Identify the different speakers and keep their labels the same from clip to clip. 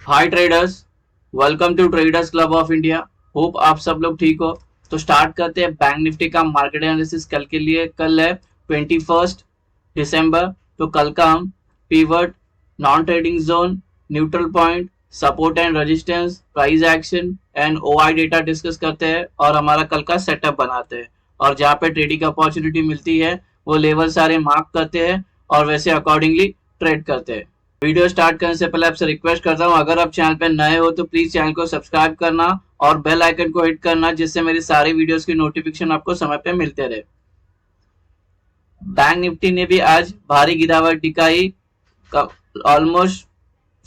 Speaker 1: Hi traders, welcome to traders club of India. Hope आप सब लोग ठीक हो। तो स्टार्ट करते हैं बैंक निफ्टी का मार्केट एनालिसिस कल के लिए। कल है 21 दिसंबर। तो कल का हम pivot, non trading zone, neutral point, support and resistance, price action and OI data discuss करते हैं और हमारा कल का सेटअप बनाते हैं। और जहाँ पे ट्रेडिंग अपॉर्चुनिटी मिलती है वो लेवल सारे मार्क करते हैं और वैसे अकॉर्डिंगली ट्रेड करते हैं। वीडियो स्टार्ट करने से पहले आपसे रिक्वेस्ट करता हूँ, अगर आप चैनल पे नए हो तो प्लीज चैनल को सब्सक्राइब करना और बेल आइकन को हिट करना, जिससे मेरी सारी वीडियोस की नोटिफिकेशन आपको समय पे मिलते रहे। बैंक निफ्टी ने भी आज भारी गिरावट दिखाई, ऑलमोस्ट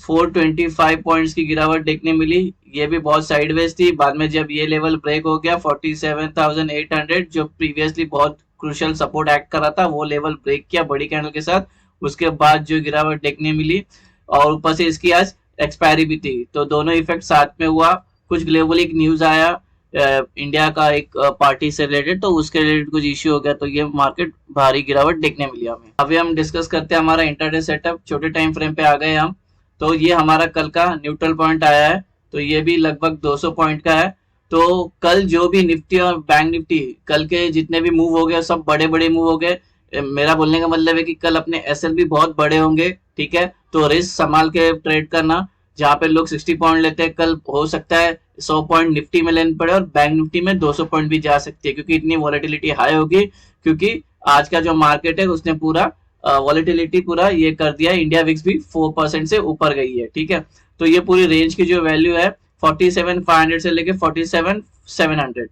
Speaker 1: 425 पॉइंट्स की गिरावट देखने मिली। ये भी बहुत साइडवेज थी। बाद में जब ये लेवल ब्रेक हो गया 47,800, जो प्रीवियसली बहुत क्रूशियल सपोर्ट एक्ट कर रहा था, वो लेवल ब्रेक किया बड़ी कैंडल के साथ। उसके बाद जो गिरावट देखने मिली और ऊपर से इसकी आज एक्सपायरी भी थी, तो दोनों इफेक्ट साथ में हुआ। कुछ ग्लोबली न्यूज आया इंडिया का एक पार्टी से रिलेटेड, तो उसके रिलेटेड कुछ इश्यू हो गया, तो ये मार्केट भारी गिरावट देखने मिली हमें। अभी हम डिस्कस करते हैं हमारा इंटरडे सेटअप। छोटे टाइम फ्रेम पे आ गए हम। तो ये हमारा कल का न्यूट्रल पॉइंट आया है, तो ये भी लगभग 200 पॉइंट का है। तो कल जो भी निफ्टी और बैंक निफ्टी कल के जितने भी मूव हो गए सब बड़े बड़े मूव हो गए। मेरा बोलने का मतलब है कि कल अपने एसएल भी बहुत बड़े होंगे, ठीक है। तो रिस्क संभाल के ट्रेड करना। जहां पे लोग 60 पॉइंट लेते हैं, कल हो सकता है 100 पॉइंट निफ्टी में लेने पड़े और बैंक निफ्टी में 200 पॉइंट भी जा सकती है, क्योंकि इतनी वॉलेटिलिटी हाई होगी। क्योंकि आज का जो मार्केट है उसने पूरा वॉलेटिलिटी पूरा ये कर दिया। इंडिया विक्स भी 4% से ऊपर गई है, ठीक है। तो ये पूरी रेंज की जो वैल्यू है 47,500 से लेके 47,700।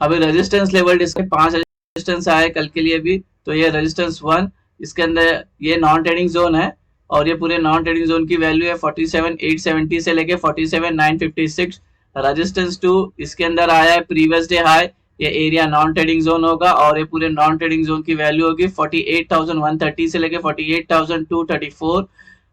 Speaker 1: अभी रेजिस्टेंस लेवल इसके 5 रेजिस्टेंस आए कल के लिए भी। तो ये रेजिस्टेंस 1, इसके अंदर ये नॉन ट्रेडिंग जोन है और ये पूरे नॉन ट्रेडिंग जोन की वैल्यू है 47,870 से लेके 47,956। रेजिस्टेंस 2, इसके अंदर आया है प्रीवियस डे हाई। ये एरिया नॉन ट्रेडिंग जोन होगा और ये पूरे नॉन ट्रेडिंग जोन की वैल्यू होगी 48,130 से लेके 48,234।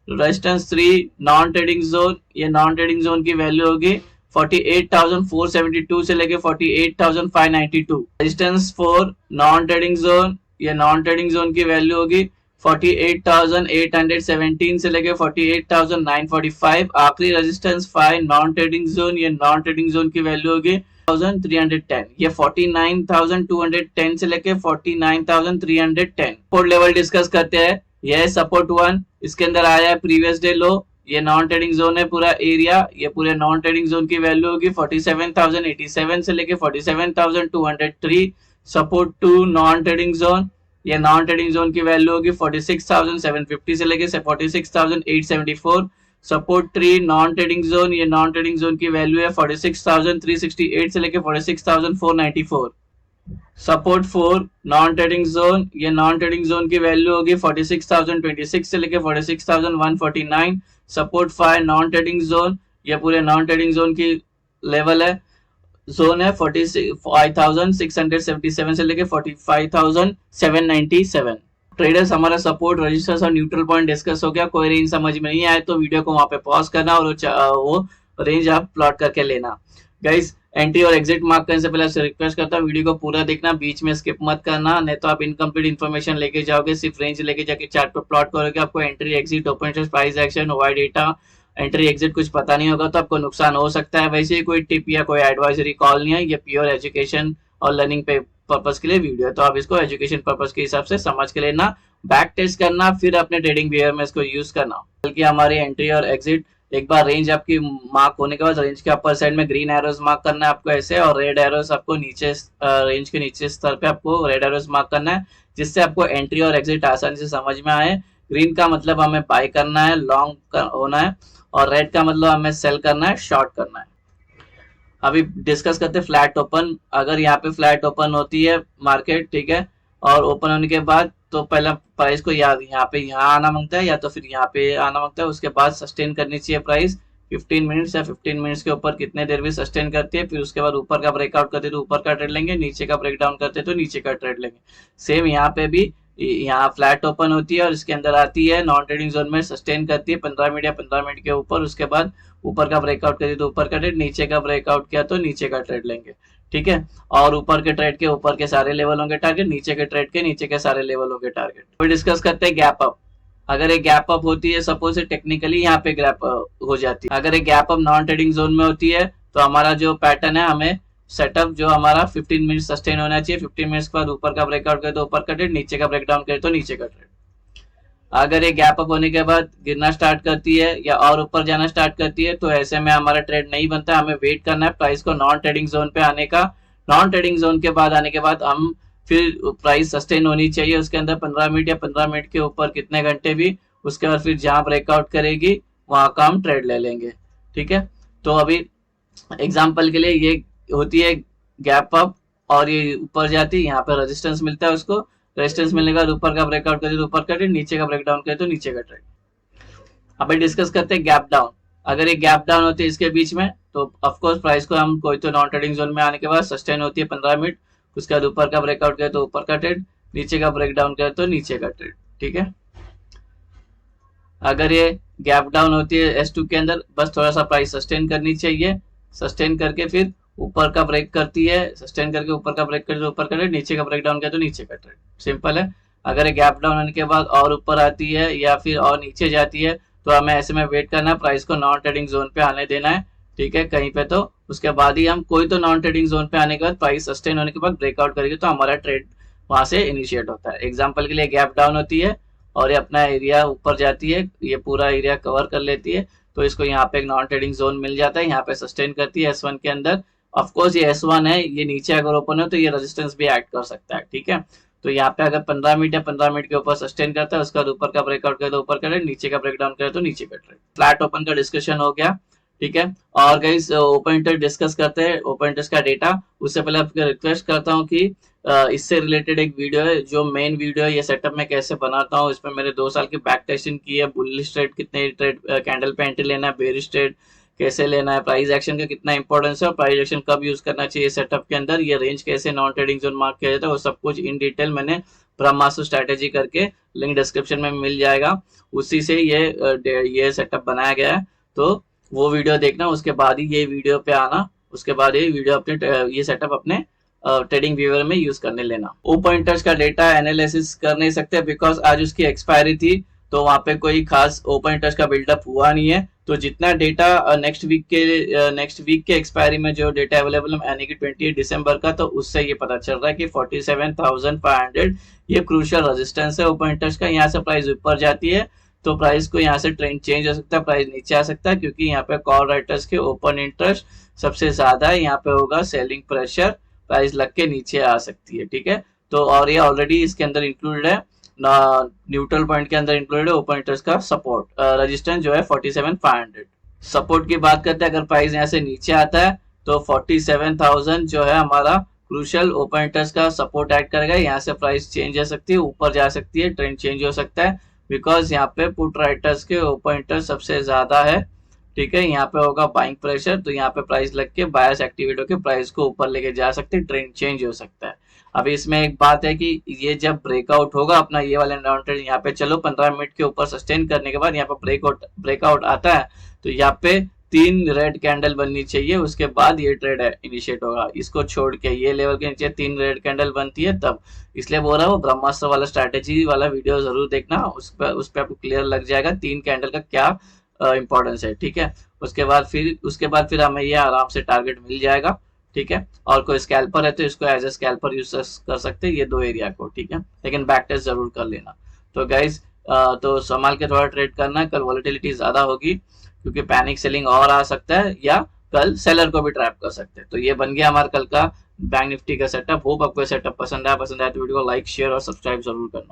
Speaker 1: रेजिस्टेंस 3, नॉन ट्रेडिंग जोन, ये नॉन ट्रेडिंग जोन की वैल्यू होगी 48,472 से लेके 48,592। रेजिस्टेंस 4, नॉन ट्रेडिंग जोन, ये नॉन ट्रेडिंग जोन की वैल्यू होगी 48,817 से लेके 48,945। आखिरी रेजिस्टेंस 5, नॉन ट्रेडिंग जोन, ये नॉन ट्रेडिंग जोन की वैल्यू होगी 310। ये 49,210 से लेके 49,310। सपोर्ट लेवल डिस्कस करते हैं। यह सपोर्ट 1, इसके अंदर आया है प्रीवियस डे लो। ये नॉन ट्रेडिंग जोन है पूरा एरिया। ये पूरे नॉन ट्रेडिंग जोन की वैल्यू होगी 47,087 से लेके 47,203। सपोर्ट 2, नॉन ट्रेडिंग जोन, ये नॉन ट्रेडिंग जोन की वैल्यू होगी 46,750 से लेके 46,874। सपोर्ट 3, नॉन ट्रेडिंग जोन, ये नॉन ट्रेडिंग जोन की वैल्यू है 46,368 से लेके 46,494। सपोर्ट 4, नॉन ट्रेडिंग जोन, ये नॉन ट्रेडिंग जोन की वैल्यू होगी 46,026 से लेके 46,149। सपोर्ट 5, नॉन ट्रेडिंग जोन, ये पूरे नॉन ट्रेडिंग जोन की लेवल है, जोन है 45,677 से लेके 45,797। ट्रेडर्स, हमारा सपोर्ट, रजिस्टर्स और न्यूट्रल पॉइंट डिस्कस हो गया। कोई रेंज समझ में नहीं आए तो वीडियो को वहां पे पॉज करना और वो रेंज आप प्लॉट करके लेना। गाइस, एंट्री और एग्जिट मार्क करने से पहले आपसे रिक्वेस्ट करता हूँ वीडियो को पूरा देखना, बीच में स्किप मत करना, नहीं तो आप इनकम्प्लीट इन्फॉर्मेशन लेके जाओगे। सिर्फ रेंज लेके जाके चार्ट पर प्लॉट करोगे, आपको entry exit open interest price action OI data entry exit कुछ पता नहीं होगा तो आपको नुकसान हो सकता है। वैसे ही कोई टिप या कोई एडवाइजरी कॉल नहीं है, ये प्योर एजुकेशन और लर्निंग पे पर्पज के लिए वीडियो है, तो आप इसको एजुकेशन पर्पज के हिसाब से समझ के लेना, बैक टेस्ट करना, फिर अपने ट्रेडिंग बिहेवियर में इसको यूज करना। बल्कि हमारी एंट्री और एग्जिट, एक बार रेंज आपकी मार्क होने के बाद रेंज के अपर साइड में ग्रीन एरोज मार्क करना है आपको ऐसे, और रेड एरोज आपको नीचे रेंज के नीचे स्तर पे आपको रेड एरोज मार्क करना है, जिससे आपको एंट्री और एग्जिट आसानी से समझ में आए। ग्रीन का मतलब हमें बाय करना है, लॉन्ग होना है, और रेड का मतलब हमें सेल करना है, शॉर्ट करना है। अभी डिस्कस करते हैं फ्लैट ओपन। अगर यहाँ पे फ्लैट ओपन होती है मार्केट, ठीक है, और ओपन होने के बाद तो पहला प्राइस को यहाँ पे यहाँ आना मांगता है या तो फिर यहाँ पे आना मांगता है। उसके बाद सस्टेन करनी चाहिए प्राइस 15 मिनट्स या 15 मिनट्स के ऊपर कितने देर भी सस्टेन करती है। फिर उसके बाद ऊपर का ब्रेकआउट करते तो ऊपर का ट्रेड लेंगे, नीचे का ब्रेकडाउन करते तो नीचे का ट्रेड लेंगे। सेम यहाँ पे भी, यहाँ फ्लैट ओपन होती है और इसके अंदर आती है नॉन ट्रेडिंग जोन में, सस्टेन करती है 15 मिनट या 15 मिनट के ऊपर। उसके बाद ऊपर का ब्रेकआउट करिए तो ऊपर का ट्रेड, नीचे का ब्रेकआउट किया तो नीचे का ट्रेड लेंगे, ठीक है। और ऊपर के ट्रेड के ऊपर के सारे लेवल होंगे टारगेट, नीचे के ट्रेड के नीचे के सारे लेवल होंगे टारगेट। फिर डिस्कस करते हैं गैप अप। अगर एक गैप अप होती है, सपोज टेक्निकली यहाँ पे गैप हो जाती है, अगर एक gap up non trading zone में होती है तो हमारा जो पैटर्न है, हमें सेटअप जो हमारा 15 मिनट सस्टेन होना चाहिए। 15 मिनट्स के बाद ऊपर का ब्रेकआउट करे तो ऊपर का ट्रेड, नीचे का ब्रेकडाउन करे तो नीचे का ट्रेड। अगर ये गैप अप होने के बाद गिरना स्टार्ट करती है या और ऊपर जाना स्टार्ट करती है तो ऐसे में हमारा ट्रेड नहीं बनता, हमें वेट करना है प्राइस को नॉन ट्रेडिंग जोन पे आने का। नॉन ट्रेडिंग जोन के बाद आने के बाद हम फिर प्राइस सस्टेन होनी चाहिए उसके अंदर 15 मिनट या 15 मिनट के ऊपर कितने घंटे भी, उसके बाद फिर जहां ब्रेकआउट करेगी वहां का हम ट्रेड ले लेंगे। ठीक है, तो अभी एग्जाम्पल के लिए ये होती है गैप अप और ये ऊपर जाती है, यहाँ पे रेजिस्टेंस मिलता है उसको, रेजिस्टेंस मिलने के बाद ऊपर का ब्रेकआउट करे तो ऊपर का ट्रेड, नीचे का ब्रेकडाउन करे तो नीचे का ट्रेड। अब डिस्कस करते हैं गैप डाउन। अगर ये गैप डाउन होती है इसके बीच में तो ऑफकोर्स प्राइस को हम कोई तो नॉन ट्रेडिंग जोन में आने के बाद सस्टेन होती है 15 मिनट, उसके बाद ऊपर का ब्रेकआउट करे तो ऊपर का ट्रेड, नीचे का ब्रेकडाउन करे तो नीचे का ट्रेड। ठीक है, अगर ये गैप डाउन होती है S2 के अंदर, बस थोड़ा सा प्राइस सस्टेन करनी चाहिए, सस्टेन करके फिर ऊपर का ब्रेक करती है, सस्टेन करके ऊपर का ब्रेक करे तो ऊपर का ट्रेड, नीचे का ब्रेक डाउन करे तो नीचे का ट्रेड। सिंपल है। अगर गैप डाउन होने के बाद और ऊपर आती है या फिर और नीचे जाती है तो हमें ऐसे में वेट करना है, प्राइस को नॉन ट्रेडिंग जोन पे आने देना है। ठीक है, कहीं पे तो उसके बाद ही हम कोई तो नॉन ट्रेडिंग जोन पे आने के बाद प्राइस सस्टेन होने के बाद ब्रेकआउट करेगी तो हमारा ट्रेड वहां से इनिशिएट होता है। एग्जाम्पल के लिए गैप डाउन होती है और ये अपना एरिया ऊपर जाती है, ये पूरा एरिया कवर कर लेती है तो इसको यहाँ पे एक नॉन ट्रेडिंग जोन मिल जाता है, यहाँ पे सस्टेन करती है S1 के अंदर। ऑफकोर्स ये S1 है, ये नीचे अगर ओपन हो तो ये रेजिस्टेंस भी एक्ट कर सकता है। ठीक है, तो यहाँ पे अगर 15 मिनट या 15 मिनट के ऊपर सस्टेन करता है, उसके बाद ऊपर का ब्रेकआउट करे तो ऊपर का ट्रेड, नीचे का ब्रेकडाउन करे तो नीचे का ट्रेड। फ्लैट ओपन का डिस्कशन हो गया। ठीक है, और गाइस ओपन इंटरेस्ट डिस्कस करते हैं, ओपन इंटरेस्ट का डेटा। उससे पहले आपको रिक्वेस्ट करता हूँ कि इससे रिलेटेड एक वीडियो है, जो मेन वीडियो है ये सेटअप में कैसे बनाता हूँ, इसमें मेरे 2 साल की बैक टेस्टिंग की है, बुलिश ट्रेड कितने ट्रेड कैंडल पे एंट्री लेना है, बेरिश ट्रेड कैसे लेना है, प्राइस एक्शन का कितना इंपॉर्टेंस है और प्राइस एक्शन कब यूज करना चाहिए सेटअप के अंदर, ये रेंज कैसे नॉन ट्रेडिंग जोन मार्क किया जाता है, वो सब कुछ इन डिटेल मैंने ब्रह्मास्त्र स्ट्रेटेजी करके लिंक डिस्क्रिप्शन में मिल जाएगा, उसी से ये सेटअप बनाया गया है। तो वो वीडियो देखना, उसके बाद ही ये वीडियो पे आना, उसके बाद ये वीडियो अपने ये सेटअप अपने ट्रेडिंग व्यूअर में यूज करने लेना। ओपन इंटरेस्ट का डेटा एनालिसिस कर नहीं सकते बिकॉज आज उसकी एक्सपायरी थी, तो वहां पे कोई खास ओपन इंटरेस्ट का बिल्डअप हुआ नहीं है। तो जितना डेटा नेक्स्ट वीक के एक्सपायरी में जो डेटा अवेलेबल है यानी कि 28 दिसंबर का, तो उससे ये पता चल रहा है कि 47,500 ये क्रूशियल रेजिस्टेंस है ओपन इंटरेस्ट का। यहाँ से प्राइस ऊपर जाती है तो प्राइस को यहाँ से ट्रेंड चेंज हो सकता है, प्राइस नीचे आ सकता है, क्योंकि यहाँ पे कॉल राइटर्स के ओपन इंटरेस्ट सबसे ज्यादा है, यहाँ पे होगा सेलिंग प्रेशर, प्राइस लग के नीचे आ सकती है। ठीक है, तो और ये ऑलरेडी इसके अंदर इंक्लूडेड है, न्यूट्रल पॉइंट के अंदर इंक्लूडेड है ओपन इंटरेस्ट का सपोर्ट रेजिस्टेंस जो है 47,500। सपोर्ट की बात करते हैं, अगर प्राइस यहाँ से नीचे आता है तो 47,000 जो है हमारा क्रूशियल ओपन इंटरेस्ट का सपोर्ट ऐड करेगा, यहाँ से प्राइस चेंज हो सकती है, ऊपर जा सकती है, ट्रेंड चेंज हो सकता है, बिकॉज यहाँ पे पुट राइटर्स के ओपन इंटरेस्ट सबसे ज्यादा है। ठीक है, यहाँ पे होगा बाइंग प्रेशर, तो यहाँ पे प्राइस लग के बायर्स एक्टिवेट होकर प्राइस को ऊपर लेके जा सकते हैं, ट्रेंड चेंज हो सकता है। अभी इसमें एक बात है कि ये जब ब्रेकआउट होगा अपना ये वाला डाउन ट्रेंड, यहाँ पे चलो 15 मिनट के ऊपर सस्टेन करने के बाद यहाँ पे ब्रेकआउट आता है तो यहाँ पे 3 रेड कैंडल बननी चाहिए, उसके बाद ये ट्रेड इनिशिएट होगा। इसको छोड़ के ये लेवल के नीचे 3 रेड कैंडल बनती है तब, इसलिए बोल रहा हूँ ब्रह्मास्त्र वाला स्ट्रैटेजी वाला वीडियो जरूर देखना, उस पर आपको क्लियर लग जाएगा 3 कैंडल का क्या इंपॉर्टेंस है। ठीक है, उसके बाद फिर हमें ये आराम से टारगेट मिल जाएगा। ठीक है, और कोई स्कैल्पर है तो इसको एज ए स्कैल्पर यूज कर सकते हैं ये 2 एरिया को। ठीक है, लेकिन बैक टेस्ट जरूर कर लेना। तो गाइज तो संभाल के थोड़ा ट्रेड करना है, कल वॉलेटिलिटी ज्यादा होगी क्योंकि पैनिक सेलिंग और आ सकता है या कल सेलर को भी ट्रैप कर सकते हैं। तो ये बन गया हमारा कल का बैंक निफ्टी का सेटअप। होप आपको सेटअप पसंद आया तो वीडियो को लाइक शेयर और सब्सक्राइब जरूर करना।